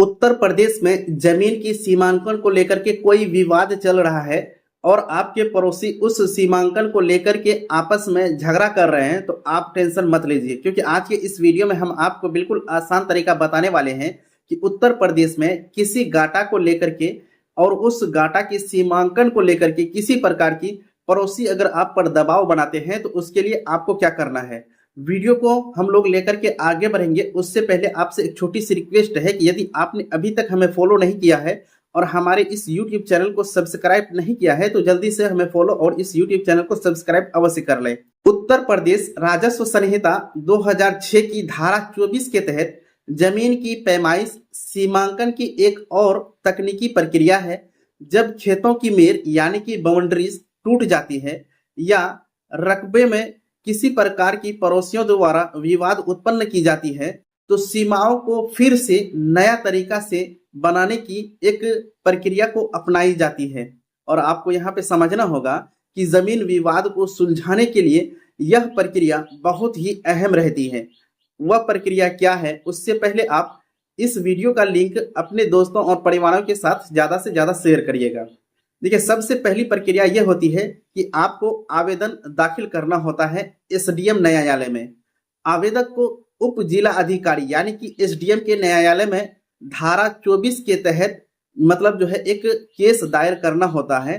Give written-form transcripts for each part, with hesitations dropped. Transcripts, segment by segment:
उत्तर प्रदेश में जमीन की सीमांकन को लेकर के कोई विवाद चल रहा है और आपके पड़ोसी उस सीमांकन को लेकर के आपस में झगड़ा कर रहे हैं, तो आप टेंशन मत लीजिए, क्योंकि आज के इस वीडियो में हम आपको बिल्कुल आसान तरीका बताने वाले हैं कि उत्तर प्रदेश में किसी गाटा को लेकर के और उस गाटा की सीमांकन को लेकर के किसी प्रकार की पड़ोसी अगर आप पर दबाव बनाते हैं तो उसके लिए आपको क्या करना है। वीडियो को हम लोग लेकर के आगे बढ़ेंगे, उससे पहले आपसे एक छोटी सी रिक्वेस्ट है कि यदि आपने अभी तक हमें फॉलो नहीं किया है और हमारे इस YouTube चैनल को सब्सक्राइब नहीं किया है तो जल्दी से हमें फॉलो और इस YouTube चैनल को सब्सक्राइब अवश्य कर लें। उत्तर प्रदेश राजस्व संहिता 2006 की धारा 24 के तहत जमीन की पैमाइश सीमांकन की एक और तकनीकी प्रक्रिया है। जब खेतों की मेर यानी कि बाउंड्रीज टूट जाती है या रकबे में किसी प्रकार की पड़ोसियों द्वारा विवाद उत्पन्न की जाती है तो सीमाओं को फिर से नया तरीका से बनाने की एक प्रक्रिया को अपनाई जाती है। और आपको यहाँ पे समझना होगा कि जमीन विवाद को सुलझाने के लिए यह प्रक्रिया बहुत ही अहम रहती है। वह प्रक्रिया क्या है, उससे पहले आप इस वीडियो का लिंक अपने दोस्तों और परिवारों के साथ ज़्यादा से ज़्यादा शेयर करिएगा। देखिए, सबसे पहली प्रक्रिया यह होती है कि आपको आवेदन दाखिल करना होता है एसडीएम न्यायालय में। आवेदक को उप जिला अधिकारी यानी कि एसडीएम के न्यायालय में धारा 24 के तहत मतलब जो है एक केस दायर करना होता है।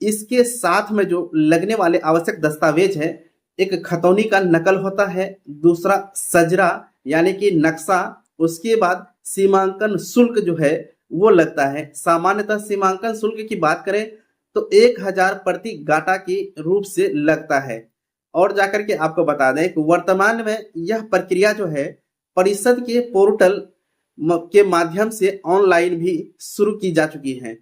इसके साथ में जो लगने वाले आवश्यक दस्तावेज है, एक खतौनी का नकल होता है, दूसरा सजरा यानी कि नक्शा, उसके बाद सीमांकन शुल्क जो है वो लगता है। सामान्यतः सीमांकन शुल्क की बात करें तो 1000 प्रति गाटा के रूप से लगता है। और जाकर के आपको बता दें कि वर्तमान में यह प्रक्रिया जो है परिषद के पोर्टल के माध्यम से ऑनलाइन भी शुरू की जा चुकी है।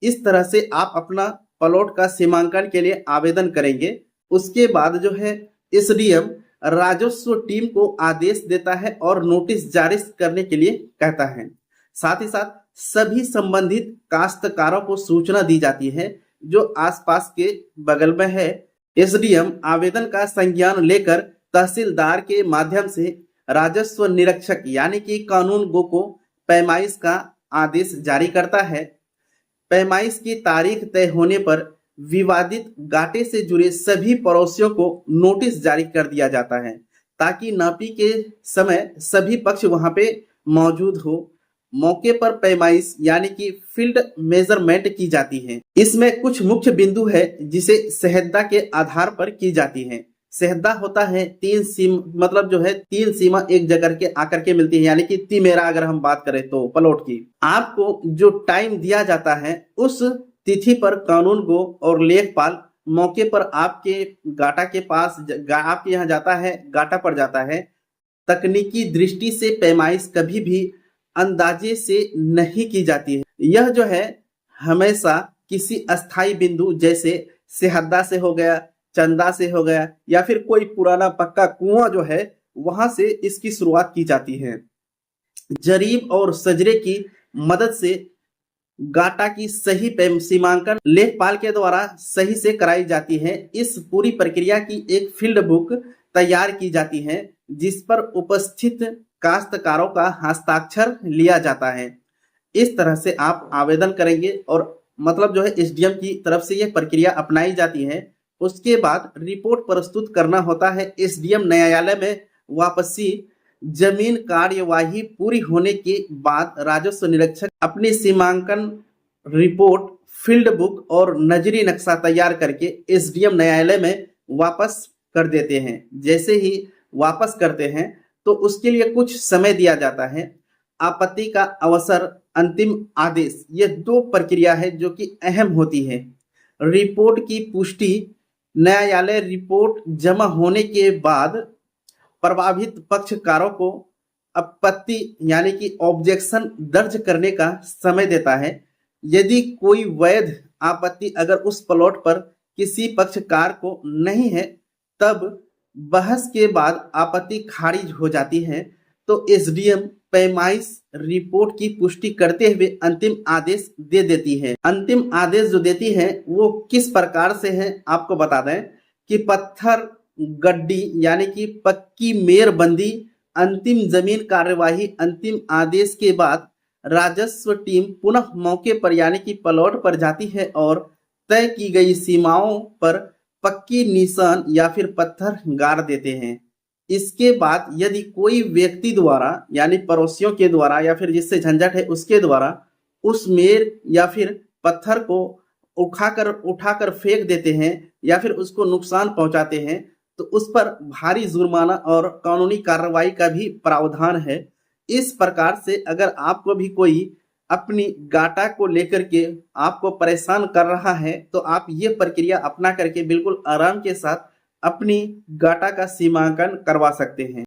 इस तरह से आप अपना प्लॉट का सीमांकन के लिए आवेदन करेंगे। उसके बाद जो है एसडीएम राजस्व टीम को आदेश देता है और नोटिस जारी करने के लिए कहता है। साथ ही साथ सभी संबंधित काश्तकारों को सूचना दी जाती है जो आसपास के बगल में है। एसडीएम आवेदन का संज्ञान लेकर तहसीलदार के माध्यम से राजस्व निरीक्षक यानी कि कानून गो को पैमाइश का आदेश जारी करता है। पैमाइश की तारीख तय होने पर विवादित गाटे से जुड़े सभी पड़ोसियों को नोटिस जारी कर दिया जाता है ताकि नापी के समय सभी पक्ष वहां पे मौजूद हो। मौके पर पैमाइश यानी कि फील्ड मेजरमेंट की जाती है। इसमें कुछ मुख्य बिंदु है जिसे सहेद्दा के आधार पर की जाती है। सहेद्दा होता है 3 सीम मतलब जो है 3 सीमा एक जगह के आकर के मिलती है, यानी कि तिमेरा अगर हम बात करें तो प्लॉट की। आपको जो टाइम दिया जाता है उस तिथि पर कानून गो और लेखपाल मौके पर आपके गाटा के पास आपके यहाँ जाता है, गाटा पर जाता है। तकनीकी दृष्टि से पैमाइश कभी भी अंदाजे से नहीं की जाती है। यह जो है हमेशा किसी अस्थाई बिंदु जैसे सेहद्दा से हो गया, चंदा से हो गया या फिर कोई पुराना पक्का कुआं जो है वहां से इसकी शुरुआत की जाती है। जरीब और सजरे की मदद से गाटा की सही सीमांकन लेखपाल के द्वारा सही से कराई जाती है। इस पूरी प्रक्रिया की एक फील्ड बुक तैयार की जाती है जिस पर उपस्थित काश्तकारों का हस्ताक्षर लिया जाता है। इस तरह से आप आवेदन करेंगे और मतलब जो है एसडीएम की तरफ से यह प्रक्रिया अपनाई जाती है। उसके बाद रिपोर्ट प्रस्तुत करना होता है एसडीएम न्यायालय में वापसी। जमीन कार्यवाही पूरी होने के बाद राजस्व निरीक्षक अपनी सीमांकन रिपोर्ट, फील्ड बुक और नजरी नक्शा तैयार करके एसडीएम न्यायालय में वापस कर देते हैं। जैसे ही वापस करते हैं तो उसके लिए कुछ समय दिया जाता है। आपत्ति का अवसर, अंतिम आदेश, ये 2 प्रक्रिया है जो कि अहम होती है। रिपोर्ट की पुष्टि, न्यायालय रिपोर्ट जमा होने के बाद प्रभावित पक्षकारों को आपत्ति यानी कि ऑब्जेक्शन दर्ज करने का समय देता है। यदि कोई वैध आपत्ति अगर उस प्लॉट पर किसी पक्षकार को नहीं है तब बहस के बाद आपत्ति खारिज हो जाती है तो एसडीएम पैमाइश रिपोर्ट की पुष्टि करते हुए अंतिम आदेश दे देती है। अंतिम आदेश जो देती है वो किस प्रकार से है आपको बता दें कि पत्थर गड्डी यानी कि पक्की मेरबंदी, अंतिम जमीन कार्यवाही अंतिम आदेश के बाद राजस्व टीम पुनः मौके पर यानी कि प्लॉट पर जाती है और तय की गई सीमाओं पर पक्की निशान या फिर पत्थर गाड़ देते हैं। इसके बाद यदि कोई व्यक्ति द्वारा यानी पड़ोसियों के द्वारा या फिर जिससे झंझट है उसके द्वारा उस मेड़ या फिर पत्थर को उठाकर फेंक देते हैं या फिर उसको नुकसान पहुंचाते हैं, तो उस पर भारी जुर्माना और कानूनी कार्रवाई का भी प्रावधान है। इस प्रकार से अगर आपको भी कोई अपनी गाटा को लेकर के आपको परेशान कर रहा है, तो आप ये प्रक्रिया अपना करके बिल्कुल आराम के साथ अपनी गाटा का सीमांकन करवा सकते हैं।